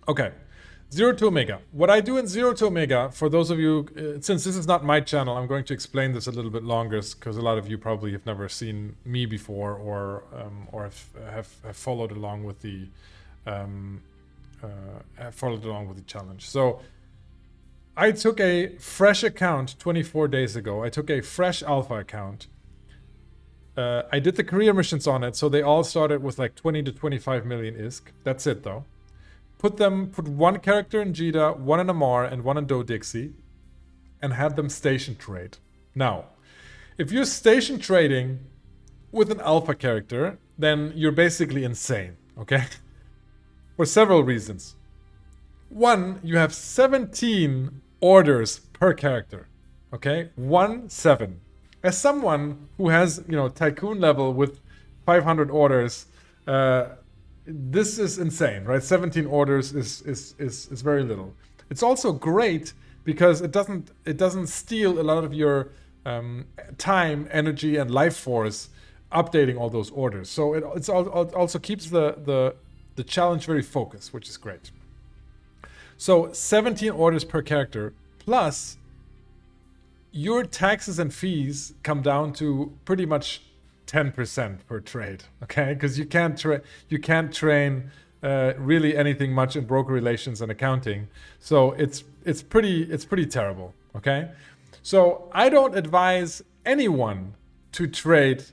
Okay. Zero to Omega. What I do in Zero to Omega, for those of you, since this is not my channel, I'm going to explain this a little bit longer because a lot of you probably have never seen me before or have followed along with the um, have followed along with the challenge. So I took a fresh account 24 days ago. I took a fresh alpha account. I did the career missions on it, so they all started with like 20 to 25 million ISK. That's it though. Put one character in Jita, one in Amar, and one in Dodixie, and had them station trade. Now, if you're station trading with an alpha character, then you're basically insane, okay? For several reasons. One, you have 17 orders per character, okay? 1-7. As someone who has, tycoon level with 500 orders, this is insane, right? 17 orders is very little. It's also great because it doesn't steal a lot of your time, energy, and life force updating all those orders. So it also keeps the challenge very focused, which is great. So 17 orders per character plus your taxes and fees come down to pretty much 10% per trade, okay? Because you can't train really anything much in broker relations and accounting. So it's pretty terrible, okay? So I don't advise anyone to trade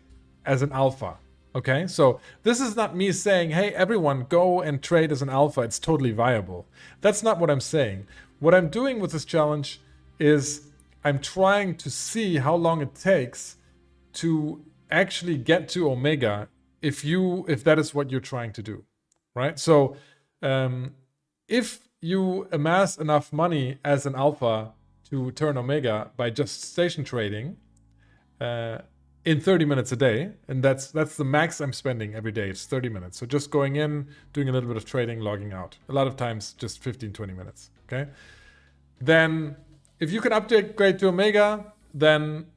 as an alpha, okay? So this is not me saying, hey, everyone go and trade as an alpha. It's totally viable. That's not what I'm saying. What I'm doing with this challenge is I'm trying to see how long it takes to actually get to Omega if that is what you're trying to do, right? So if you amass enough money as an alpha to turn Omega by just station trading in 30 minutes a day, and that's the max I'm spending every day. It's 30 minutes. So just going in, doing a little bit of trading, logging out. A lot of times just 15, 20 minutes, okay? Then if you can upgrade to Omega, then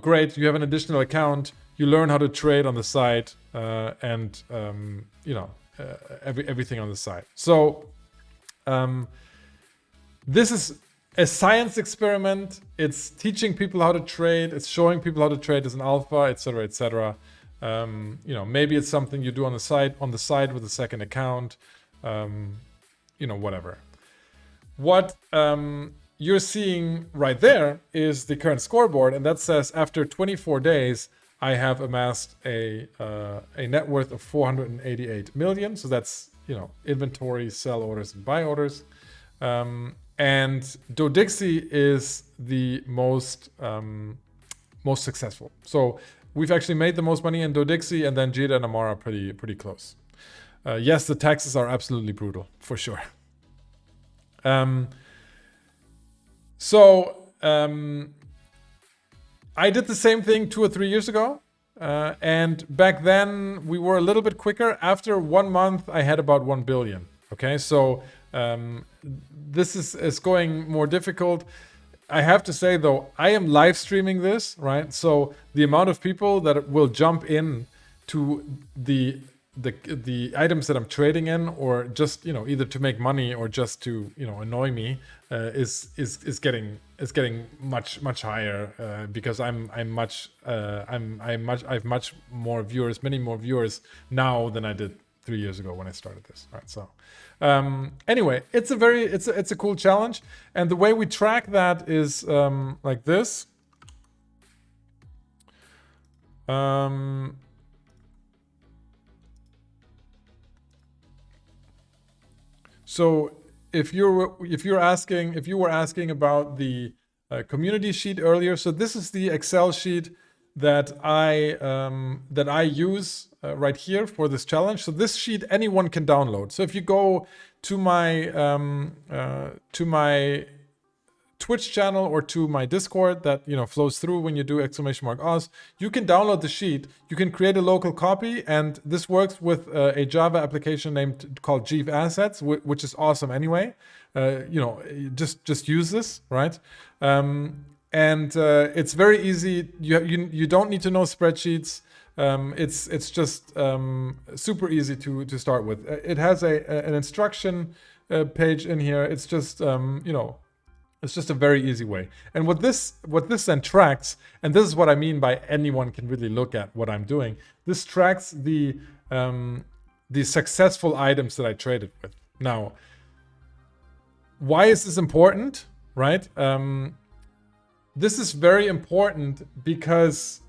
great. You have an additional account. You learn how to trade on the side, and everything on the side. So this is a science experiment. It's teaching people how to trade. It's showing people how to trade as an alpha, etc., etc. Maybe it's something you do on the side with a second account. Whatever. What you're seeing right there is the current scoreboard, and that says after 24 days, I have amassed a net worth of 488 million. So that's inventory, sell orders, and buy orders. And Dodixie is the most successful. So we've actually made the most money in Dodixie, and then Jita and Amara are pretty close. Yes, the taxes are absolutely brutal for sure. I did the same thing 2 or 3 years ago. And back then we were a little bit quicker. After 1 month, I had about 1 billion. Okay, so this is going more difficult. I have to say though, I am live streaming this, right? So the amount of people that will jump in to the items that I'm trading in, or just either to make money or just to annoy me, is getting much higher because I have much more viewers, many more viewers now than I did 3 years ago when I started this. Right, so anyway, it's a cool challenge, and the way we track that is like this. So if you were asking about the community sheet earlier, so this is the Excel sheet that I use right here for this challenge. So this sheet anyone can download. So if you go to my Twitch channel or to my Discord that flows through when you do !Oz, you can download the sheet. You can create a local copy, and this works with a Java application called Jeev Assets, which is awesome anyway. Just use this, right? And it's very easy. You don't need to know spreadsheets. It's just super easy to start with. It has an instruction page in here. It's just it's just a very easy way. And what this then tracks, and this is what I mean by anyone can really look at what I'm doing. This tracks the successful items that I traded with. Now, why is this important, right? This is very important because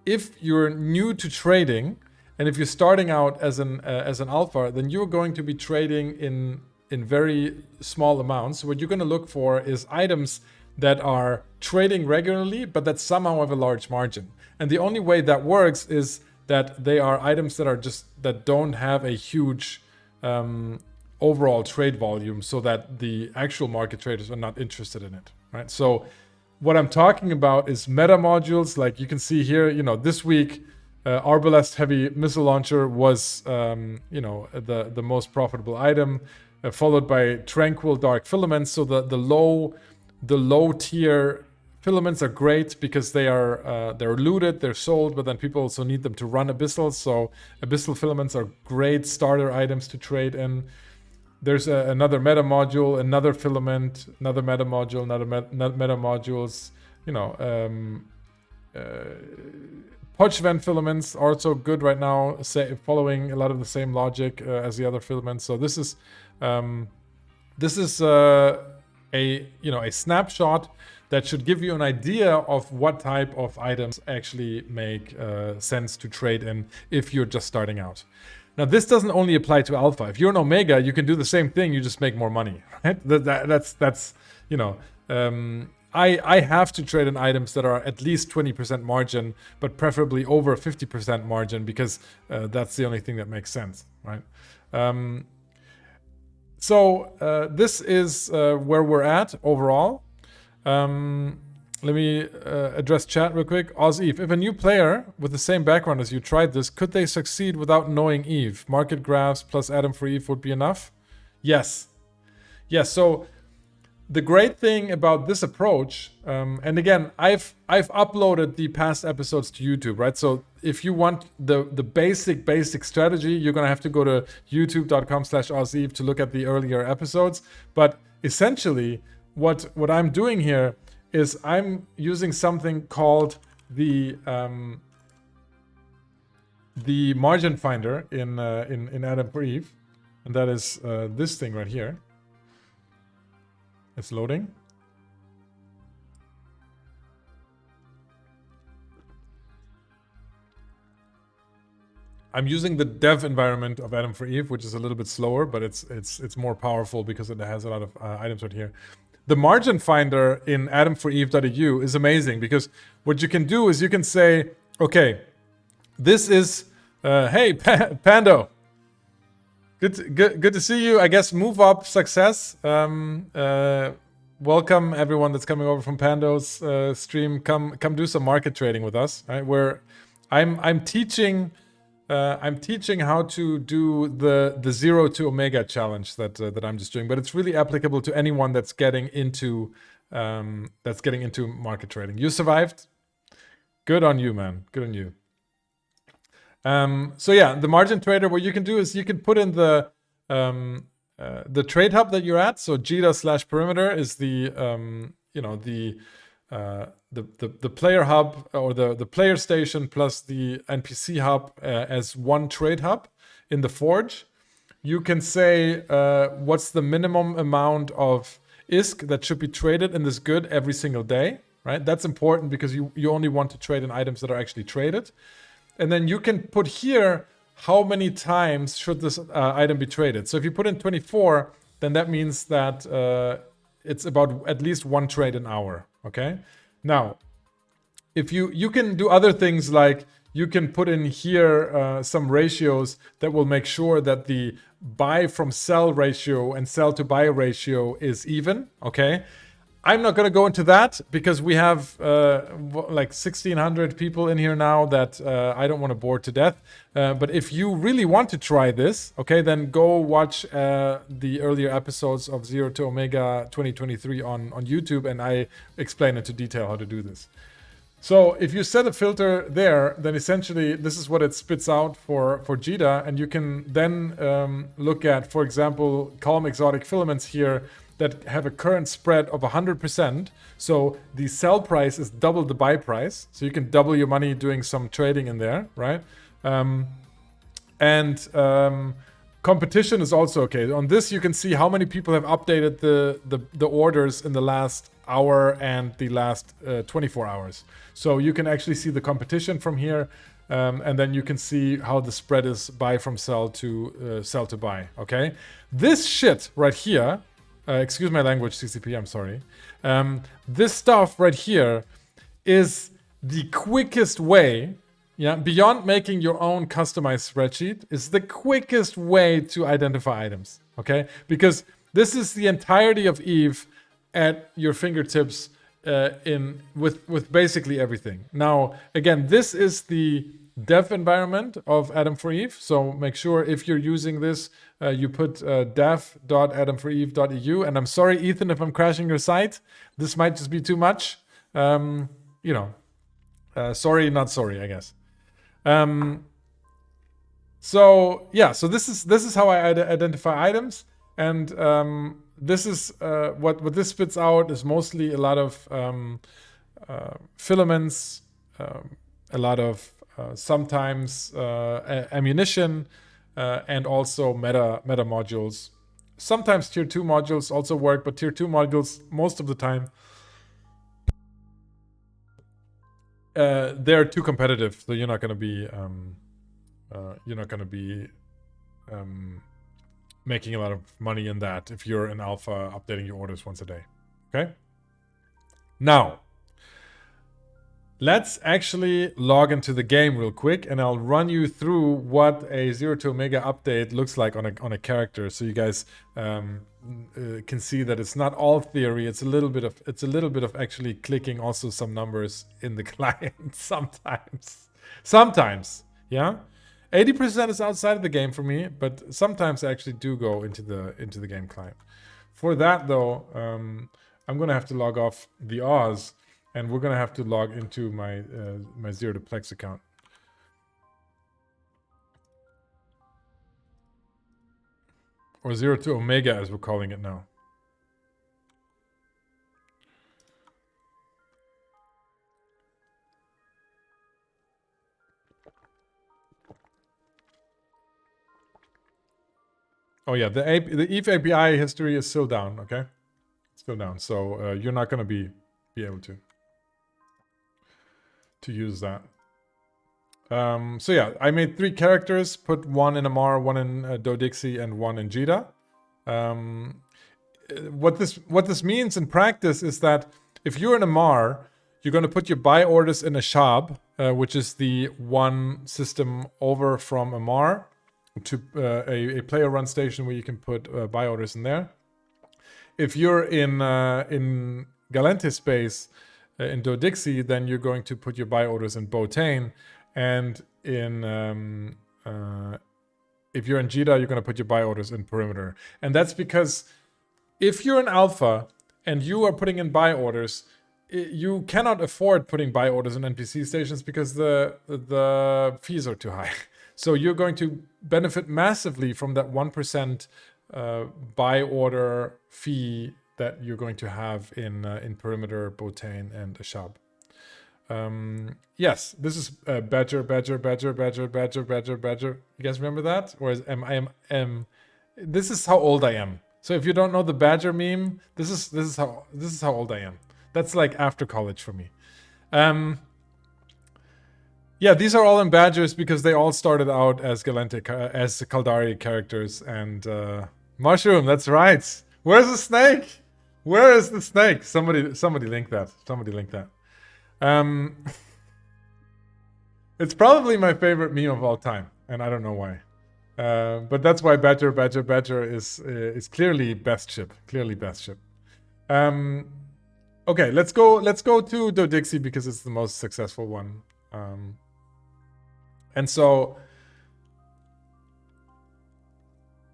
if you're new to trading, and if you're starting out as an alpha, then you're going to be trading in very small amounts. What you're going to look for is items that are trading regularly, but that somehow have a large margin. And the only way that works is that they are items that don't have a huge overall trade volume, so that the actual market traders are not interested in it, right? So what I'm talking about is meta modules. Like you can see here, this week, Arbalest Heavy Missile Launcher was, the most profitable item, followed by Tranquil Dark Filaments. So the low tier filaments are great because they're looted, they're sold, but then people also need them to run Abyssal. So Abyssal filaments are great starter items to trade in. There's another meta module, another filament, another meta module, another meta modules. Podge filaments are also good right now, following a lot of the same logic as the other filaments. So this is a snapshot that should give you an idea of what type of items actually make sense to trade in if you're just starting out. Now, this doesn't only apply to alpha. If you're an omega, you can do the same thing. You just make more money, right? I have to trade in items that are at least 20% margin, but preferably over 50% margin, because that's the only thing that makes sense, right? So this is where we're at overall. Let me address chat real quick. OzEve, if a new player with the same background as you tried this, could they succeed without knowing Eve? Market graphs plus Atom for Eve would be enough? Yes. Yes, so the great thing about this approach, and again, I've uploaded the past episodes to YouTube, right? So if you want the basic strategy, you're gonna have to go to youtube.com/OzEve to look at the earlier episodes. But essentially, what I'm doing here is I'm using something called the margin finder in Atom for Eve, and that is this thing right here. It's loading. I'm using the dev environment of Atom for Eve, which is a little bit slower, but it's more powerful because it has a lot of items right here. The margin finder in atomforeve.eu is amazing, because what you can do is you can say, okay, this is, hey, Pando, good to see you. I guess move up success. Welcome everyone that's coming over from Pando's stream. Come do some market trading with us. Right? Where I'm teaching how to do the 0 to Omega challenge that I'm just doing, but it's really applicable to anyone that's getting into market trading. You survived. Good on you, man. Good on you. So yeah, the margin trader, what you can do is you can put in the trade hub that you're at. So JITA/perimeter is the player hub, or the player station, plus the NPC hub as one trade hub in the forge. You can say what's the minimum amount of ISK that should be traded in this good every single day, right? That's important because you only want to trade in items that are actually traded. And then you can put here how many times should this item be traded. So if you put in 24, then that means that it's about at least one trade an hour, okay? Now, if you can do other things, like you can put in here some ratios that will make sure that the buy from sell ratio and sell to buy ratio is even, okay? I'm not going to go into that because we have like 1,600 people in here now that I don't want to bore to death. But if you really want to try this, okay, then go watch the earlier episodes of 0 to Omega 2023 on YouTube, and I explain into detail how to do this. So if you set a filter there, then essentially this is what it spits out for JITA, and you can then look at, for example, column exotic filaments here that have a current spread of 100%. So the sell price is double the buy price. So you can double your money doing some trading in there, right? Competition is also okay. On this, you can see how many people have updated the orders in the last hour and the last 24 hours. So you can actually see the competition from here, and then you can see how the spread is buy from sell to buy. Okay, this shit right here. Excuse my language, CCP. I'm sorry. This stuff right here is the quickest way. Yeah, beyond making your own customized spreadsheet, is the quickest way to identify items, okay? Because this is the entirety of Eve at your fingertips with basically everything. Now, again, this is the dev environment of Atom for Eve, so make sure if you're using this, you put dev.atomforeve.eu, and I'm sorry, Ethan, if I'm crashing your site. This might just be too much. Sorry, not sorry, I guess. So this is how I identify items, and this is what this spits out is mostly a lot of filaments, a lot of sometimes ammunition, and also meta modules. Sometimes tier 2 modules also work, but tier 2 modules most of the time they're too competitive, so you're not going to be making a lot of money in that if you're in alpha updating your orders once a day. Okay. Now, let's actually log into the game real quick, and I'll run you through what a 0 to Omega update looks like on a character, so you guys can see that it's not all theory. It's a little bit of actually clicking also some numbers in the client sometimes. Yeah, 80% is outside of the game for me, but sometimes I actually do go into the game client. For that though, I'm gonna have to log off the Oz, and we're gonna have to log into my my 0 to Plex account. Or 0 to Omega, as we're calling it now. Oh yeah, the Eve API history is still down, okay? Still down, so you're not gonna be able to use that. So yeah, I made 3 characters, put one in Amarr, one in Dodixie, and one in JITA. What this means in practice is that if you're in Amarr, you're going to put your buy orders in Ashab, which is the one system over from Amarr to a player run station where you can put buy orders in there. If you're in Gallente space in Dodixie, then you're going to put your buy orders in Botane. And in if you're in JITA, you're going to put your buy orders in Perimeter. And that's because if you're in Alpha and you are putting in buy orders, you cannot afford putting buy orders in NPC stations because the fees are too high. So you're going to benefit massively from that 1% buy order fee that you're going to have in Perimeter, Botane, and Ashab. Yes, this is Badger. You guys remember that? Or is this is how old I am. So if you don't know the Badger meme, this is how old I am. That's like after college for me. Yeah, these are all in Badgers because they all started out as Gallente, as Caldari characters, and Mushroom. That's right. Where's the snake? Where is the snake? Somebody link that. Somebody link that. It's probably my favorite meme of all time, and I don't know why. But that's why Badger is clearly best ship. Clearly best ship. Okay, let's go to Dodixie because it's the most successful one. And so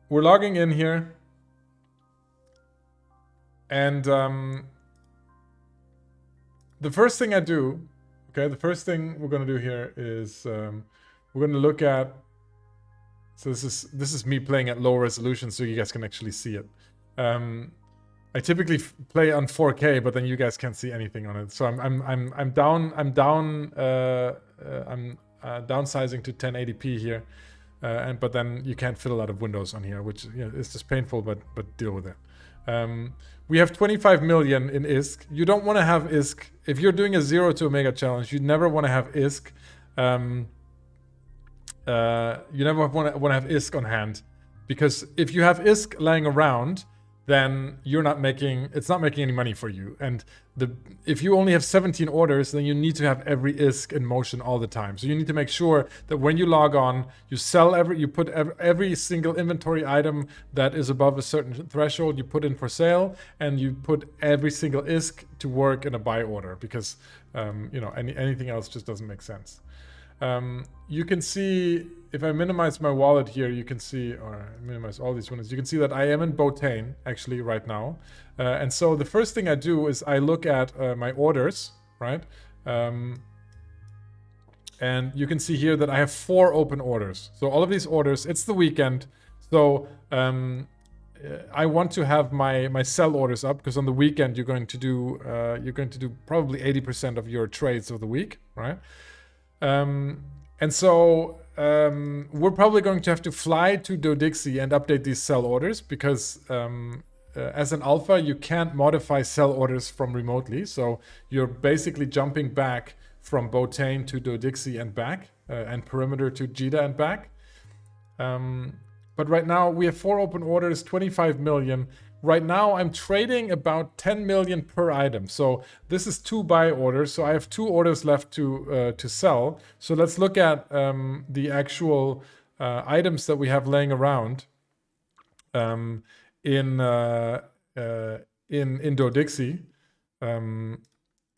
we're logging in here, and the first thing I do, Okay, the first thing we're going to do here is we're going to look at. So this is me playing at low resolution, so you guys can actually see it. I typically play on 4K, but then you guys can't see anything on it. So I'm downsizing to 1080p here, but then you can't fit a lot of windows on here, which is just painful, but deal with it. We have 25 million in ISK. You don't want to have ISK if you're doing a 0 to Omega challenge. You never want to have ISK. You never want to have ISK on hand, because if you have ISK laying around, then it's not making any money for you. And if you only have 17 orders, then you need to have every ISK in motion all the time. So you need to make sure that when you log on, you put every single inventory item that is above a certain threshold, you put in for sale, and you put every single ISK to work in a buy order, because anything else just doesn't make sense. You can see, if I minimize my wallet here, you can see, or minimize all these windows, you can see that I am in Botane actually right now. And so the first thing I do is I look at my orders, right? And you can see here that I have 4 open orders. So all of these orders, it's the weekend. So I want to have my sell orders up, because on the weekend you're going to do probably 80% of your trades of the week, right? And so we're probably going to have to fly to Dodixie and update these sell orders, because as an alpha, you can't modify sell orders from remotely. So you're basically jumping back from Botane to Dodixie and back, and Perimeter to Jita and back. But right now we have 4 open orders, 25 million. Right now I'm trading about 10 million per item. So this is 2 buy orders. So I have 2 orders left to sell. So let's look at the actual items that we have laying around in Dodixie,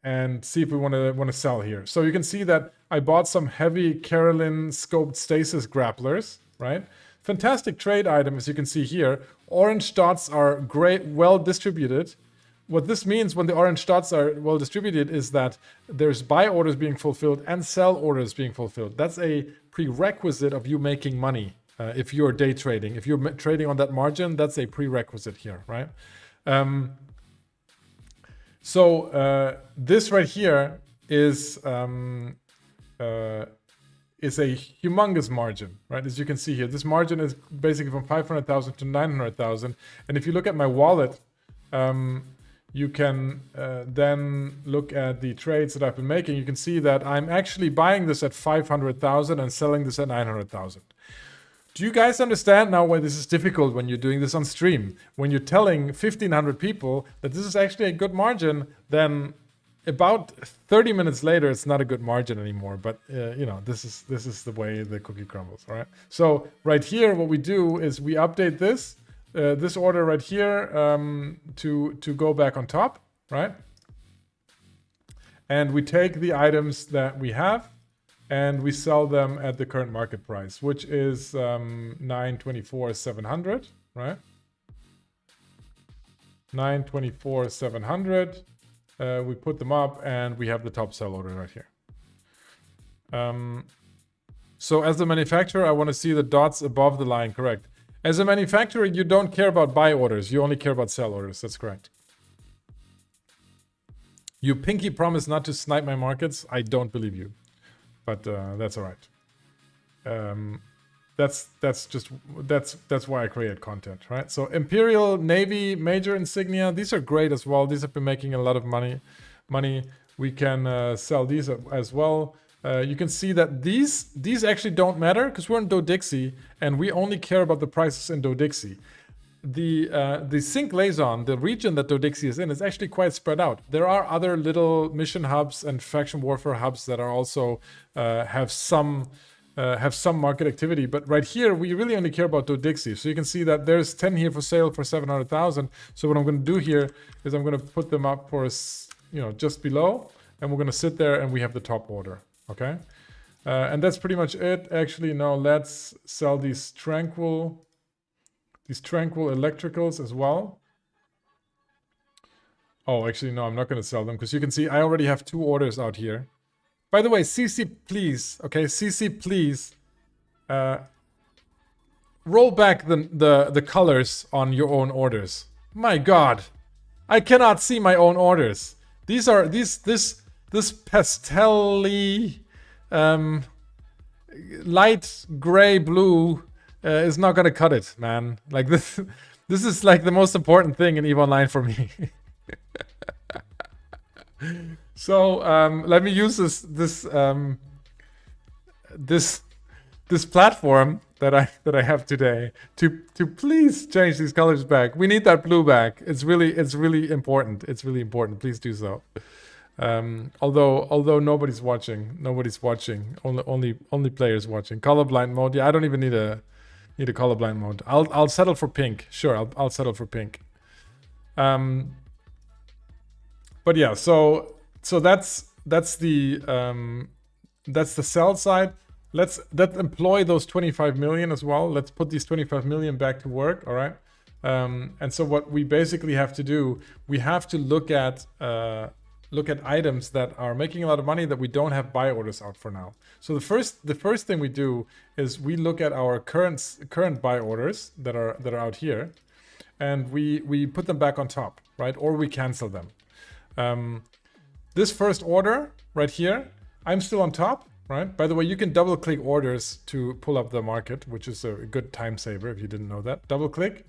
and see if we want to sell here. So you can see that I bought some heavy Carolyn scoped stasis grapplers, right? Fantastic trade item, as you can see here. Orange dots are great, well distributed. What this means when the orange dots are well distributed is that there's buy orders being fulfilled and sell orders being fulfilled. That's a prerequisite of you making money. If you're day trading, if you're trading on that margin, that's a prerequisite here, right? So this right here is a humongous margin, right? As you can see here, this margin is basically from 500,000 to 900,000. And if you look at my wallet, you can then look at the trades that I've been making. You can see that I'm actually buying this at 500,000 and selling this at 900,000. Do you guys understand now why this is difficult when you're doing this on stream? When you're telling 1,500 people that this is actually a good margin, then about 30 minutes later, it's not a good margin anymore. But this is the way the cookie crumbles, all right? So right here, what we do is we update this order right here to go back on top, right? And we take the items that we have and we sell them at the current market price, which is 924,700, right? 924,700. We put them up and we have the top sell order right here. So as the manufacturer, I want to see the dots above the line, correct? As a manufacturer, you don't care about buy orders. You only care about sell orders. That's correct. You pinky promise not to snipe my markets. I don't believe you, but that's all right. That's why I create content, right? So Imperial, Navy, Major Insignia, these are great as well. These have been making a lot of money. We can sell these as well. You can see that these actually don't matter because we're in Dodixie and we only care about the prices in Dodixie. The Sync Liaison, the region that Dodixie is in, is actually quite spread out. There are other little mission hubs and faction warfare hubs that are also have some market activity, but right here we really only care about Dodixie. So you can see that there's 10 here for sale for 700,000. So what I'm going to do here is I'm going to put them up for just below, and we're going to sit there and we have the top order. Okay, and that's pretty much it. Actually, now let's sell these tranquil electricals as well. Oh, actually, no, I'm not going to sell them because you can see I already have 2 orders out here. By the way, CC please, okay, CC please, roll back the colors on your own orders. My God, I cannot see my own orders. These are this pastel-y, light gray blue is not gonna cut it, man. Like this is like the most important thing in EVE Online for me. So let me use this platform that I have today to please change these colors back. We need that blue back. It's really important. It's really important. Please do so. Although nobody's watching. Only players watching. Colorblind mode. Yeah, I don't even need a colorblind mode. I'll settle for pink. Sure, I'll settle for pink. But yeah, so that's the sell side. Let's employ those 25 million as well. Let's put these 25 million back to work. All right. And so what we basically have to do, we have to look at items that are making a lot of money that we don't have buy orders out for now. So the first thing we do is we look at our current buy orders that are out here, and we put them back on top, right? Or we cancel them. This first order right here, I'm still on top, right? By the way, you can double click orders to pull up the market, which is a good time saver if you didn't know that. Double click.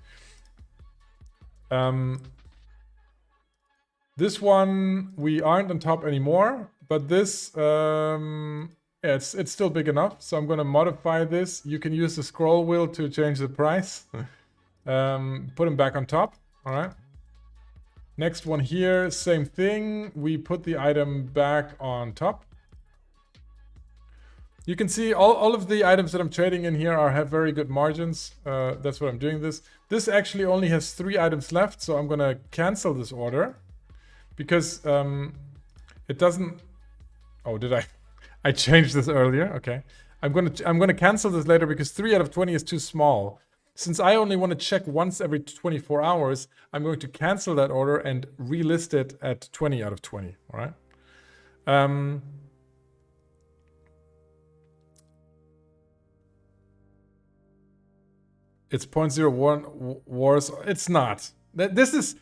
This one, we aren't on top anymore, but this, yeah, it's still big enough. So I'm going to modify this. You can use the scroll wheel to change the price. Put them back on top. All right. Next one here, same thing. We put the item back on top. You can see all of the items that I'm trading in here have very good margins. That's what I'm doing this. This actually only has 3 items left, so I'm gonna cancel this order because it doesn't. Oh, did I? I changed this earlier. Okay, I'm gonna cancel this later because 3 out of 20 is too small. Since I only want to check once every 24 hours, I'm going to cancel that order and relist it at 20 out of 20. All right. It's 0.01 wars. It's not. This is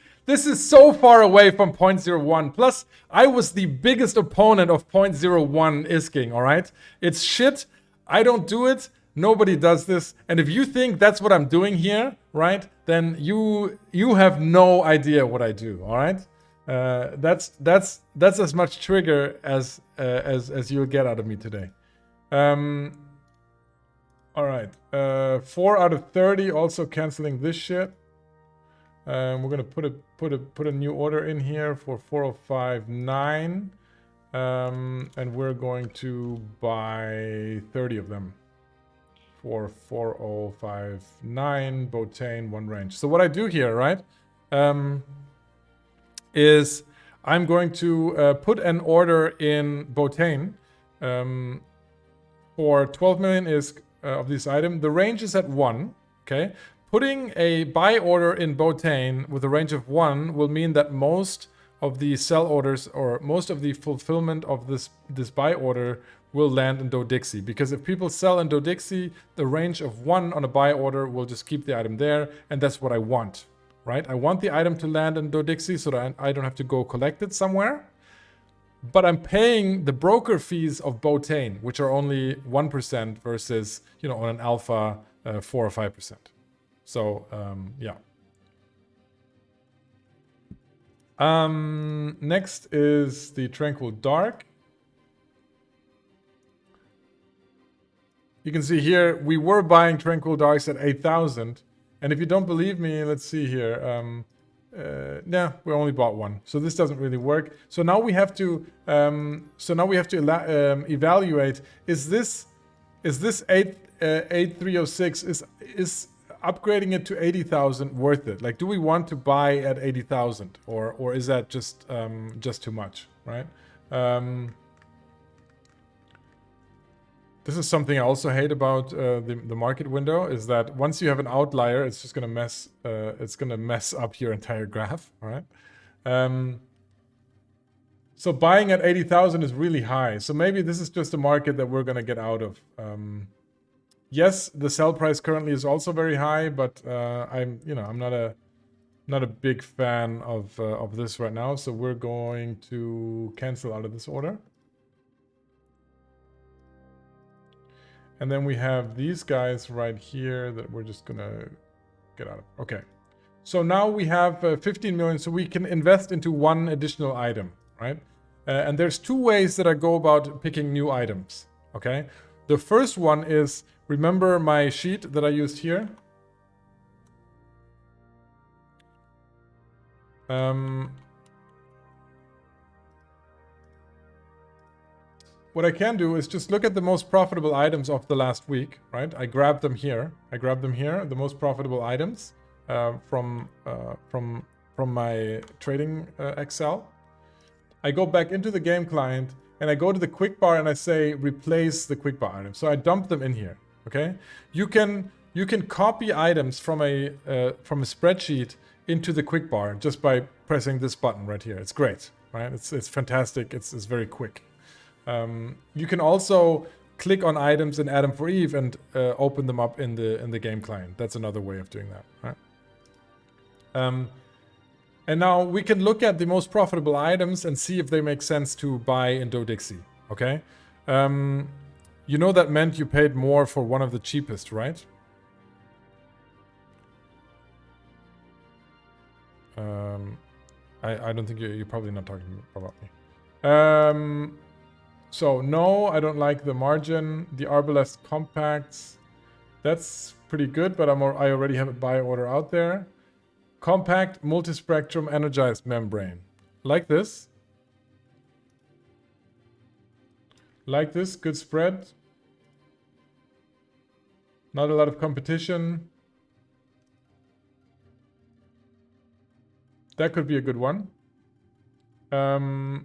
so far away from 0.01. Plus, I was the biggest opponent of 0.01 isking. All right. It's shit. I don't do it. Nobody does this. And if you think that's what I'm doing here, right, then you have no idea what I do. All right. That's as much trigger as you'll get out of me today. All right, 4 out of 30. Also canceling this shit. We're gonna put a new order in here for 4059, and we're going to buy 30 of them for 4059. Botane, 1 range. So what I do here, right, is I'm going to put an order in Botane for 12 million ISK. Of this item. The range is at 1, okay? Putting a buy order in Botane with a range of 1 will mean that most of the sell orders or most of the fulfillment of this buy order will land in Dodixie. Because if people sell in Dodixie, the range of 1 on a buy order will just keep the item there, and that's what I want, right? I want the item to land in Dodixie so that I don't have to go collect it somewhere. But I'm paying the broker fees of Botane, which are only 1% versus, you know, on an alpha 4 or 5%. So yeah. Next is the Tranquil Dark. You can see here we were buying Tranquil Darks at 8,000, and if you don't believe me, let's see here. Yeah, we only bought 1, so this doesn't really work. So now we have to evaluate: is this 8306 is upgrading it to 80,000 worth it? Like, do we want to buy at 80,000, or is that just too much, right? This is something I also hate about the market window, is that once you have an outlier, it's just gonna mess up your entire graph. All right. So buying at 80,000 is really high. So maybe this is just a market that we're gonna get out of. Yes, the sell price currently is also very high, but I'm not a big fan of this right now. So we're going to cancel out of this order. And then we have these guys right here that we're just gonna get out of. Okay. So now we have 15 million, so we can invest into one additional item, right? And there's two ways that I go about picking new items, okay? The first one is, remember my sheet that I used here? What I can do is just look at the most profitable items of the last week, right? I grab them here. The most profitable items from my trading Excel. I go back into the game client and I go to the quick bar and I say replace the quick bar item. So I dump them in here. Okay, you can copy items from a spreadsheet into the quick bar just by pressing this button right here. It's great, right? It's fantastic. It's very quick. You can also click on items in Adam for Eve and open them up in the game client. That's another way of doing that, right? And now we can look at the most profitable items and see if they make sense to buy in DoDixie, okay? You know that meant you paid more for one of the cheapest, right? I don't think you're probably not talking about me. So no, I don't like the margin. The Arbalest Compacts, that's pretty good, but I already have a buy order out there. Compact multispectrum energized membrane. Like this. Like this, good spread. Not a lot of competition. That could be a good one. Have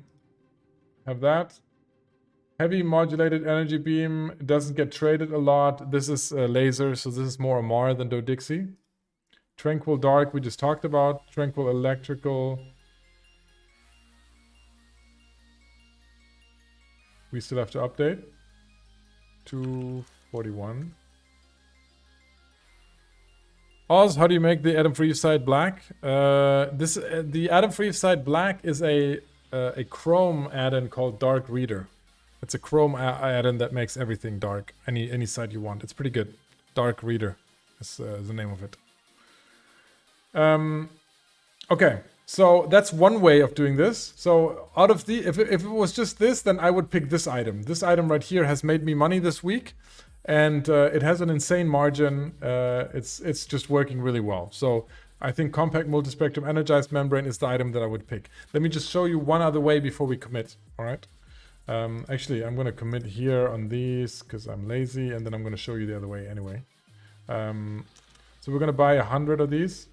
that. Heavy modulated energy beam doesn't get traded a lot. This is a laser, so this is more Amarr than DoDixie. Tranquil Dark, we just talked about. Tranquil Electrical. We still have to update. 241. Oz, how do you make the Adam for Eve side black? The Adam for Eve side black is a Chrome add-in called Dark Reader. It's a Chrome add-in that makes everything dark. Any site you want. It's pretty good. Dark Reader is the name of it. Okay, so that's one way of doing this. So out of the, if it was just this, then I would pick this item. This item right here has made me money this week, and it has an insane margin. It's just working really well. So I think compact multispectrum energized membrane is the item that I would pick. Let me just show you one other way before we commit. All right. Actually, I'm gonna commit here on these because I'm lazy, and then I'm gonna show you the other way anyway. So we're gonna buy 100 of these.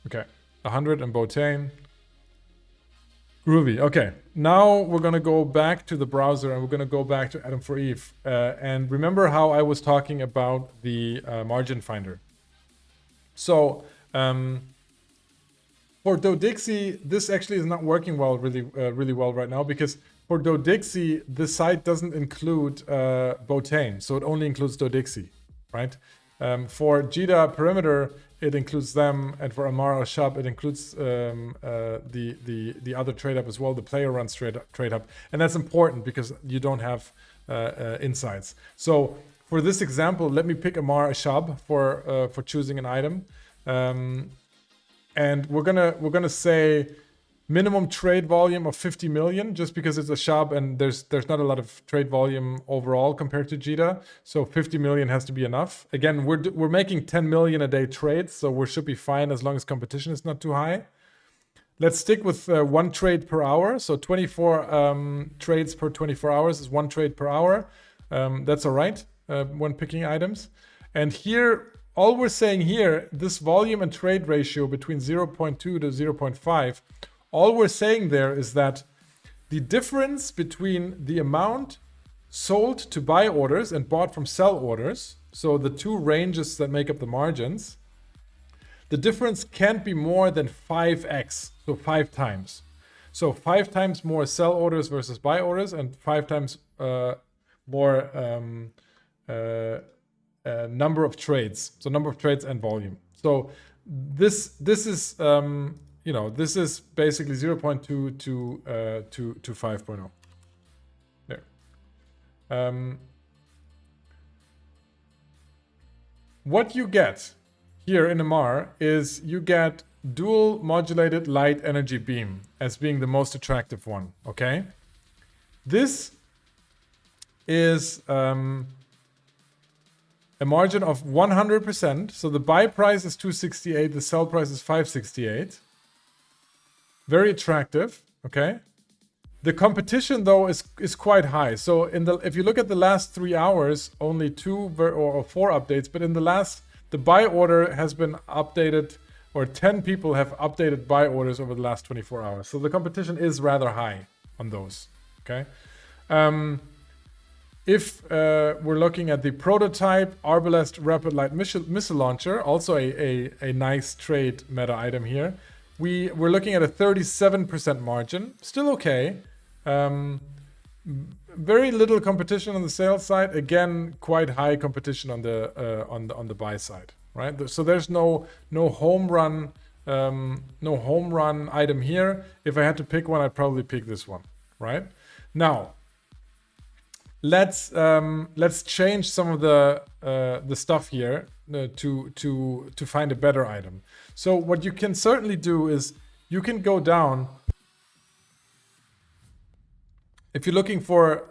Okay, 100 and Botane. Groovy. Okay, now we're gonna go back to the browser and we're gonna go back to Adam for Eve. And remember how I was talking about the margin finder. So for DoDixie, this actually is not working well, really well right now, because for DoDixie, the site doesn't include Botane, so it only includes DoDixie, right? For JITA Perimeter, it includes them, and for Amarr Shop, it includes the other trade hub as well, the player runs trade hub, and that's important because you don't have insights. So for this example, let me pick Amarr Shop for choosing an item, and we're gonna say minimum trade volume of 50 million, just because it's a shop and there's not a lot of trade volume overall compared to JITA. So 50 million has to be enough. Again, we're making 10 million a day trades, so we should be fine as long as competition is not too high. Let's stick with one trade per hour. So 24 trades per 24 hours is one trade per hour. That's all right when picking items. And here, all we're saying here, this volume and trade ratio between 0.2 to 0.5, all we're saying there is that the difference between the amount sold to buy orders and bought from sell orders, so the two ranges that make up the margins, the difference can't be more than 5x, so 5 times. So 5 times more sell orders versus buy orders, and 5 times more number of trades. So number of trades and volume. So this is you know, this is basically 0.2 to 5.0. There. What you get here in Amarr is you get dual modulated light energy beam as being the most attractive one. Okay, this is a margin of 100%. So the buy price is 268, the sell price is 568. Very attractive. Okay. The competition though is quite high. So if you look at the last 3 hours, only 2 or 4 updates, but in the buy order has been updated, or 10 people have updated buy orders over the last 24 hours. So the competition is rather high on those. Okay. If we're looking at the prototype Arbalest Rapid Light Missile Launcher, also a nice trade meta item here, we're looking at a 37% margin, still okay. Very little competition on the sales side. Again, quite high competition on the buy side, right? So there's no home run item here. If I had to pick one, I'd probably pick this one, right? Now, let's change some of the stuff here to find a better item. So what you can certainly do is you can go down. If you're looking for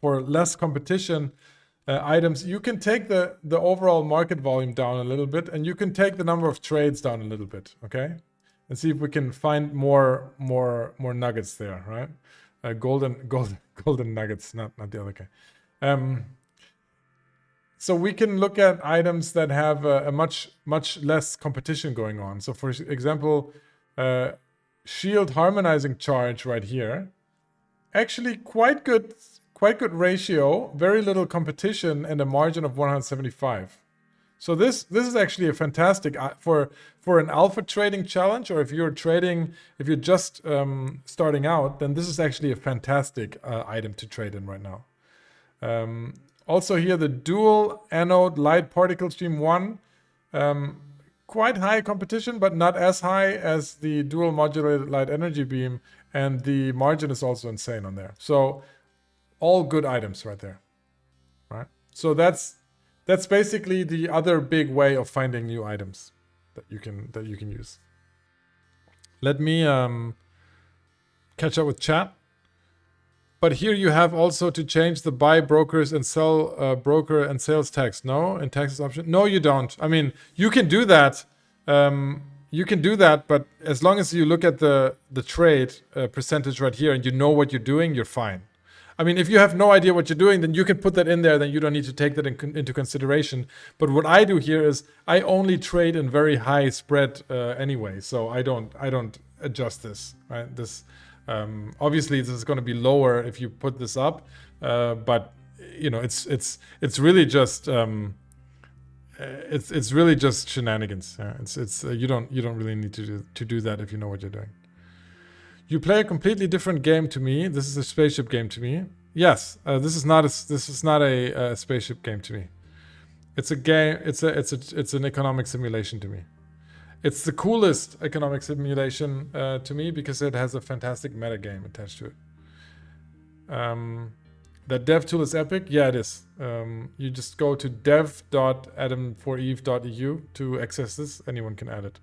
less competition items, you can take the overall market volume down a little bit, and you can take the number of trades down a little bit, okay? And see if we can find more nuggets there, right? Golden nuggets, not the other guy. So we can look at items that have a much less competition going on. So for example, shield harmonizing charge right here. Actually quite good ratio, very little competition, and a margin of 175. So this is actually a fantastic for an alpha trading challenge, or if you're just starting out, then this is actually a fantastic item to trade in right now. Also here, the dual anode light particle stream 1, quite high competition, but not as high as the dual modulated light energy beam. And the margin is also insane on there. So all good items right there, right? So that's basically the other big way of finding new items that you can use. Let me catch up with chat. But here you have also to change the buy brokers and sell broker and sales tax. No, in taxes option. No, you don't. I mean, you can do that. You can do that, but as long as you look at the trade percentage right here and you know what you're doing, you're fine. I mean, if you have no idea what you're doing, then you can put that in there. Then you don't need to take that into consideration. But what I do here is I only trade in very high spread anyway, so I don't adjust this. Right? This obviously this is going to be lower if you put this up, but you know it's really just. It's really just shenanigans. You don't really need to do that if you know what you're doing. You play a completely different game to me. This is a spaceship game to me. Yes, this is not a spaceship game to me. It's a game. It's an economic simulation to me. It's the coolest economic simulation to me because it has a fantastic meta game attached to it. That dev tool is epic. Yeah, it is. You just go to dev.adam4eve.eu to access this. Anyone can add it.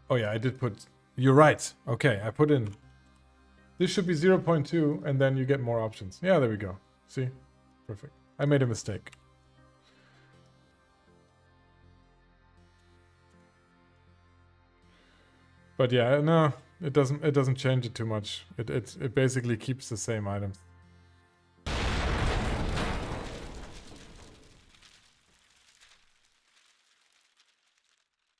Oh yeah, I did put... You're right. Okay, I put in... This should be 0.2 and then you get more options. Yeah, there we go. See? Perfect. I made a mistake. But yeah, no, it doesn't change it too much. It basically keeps the same items.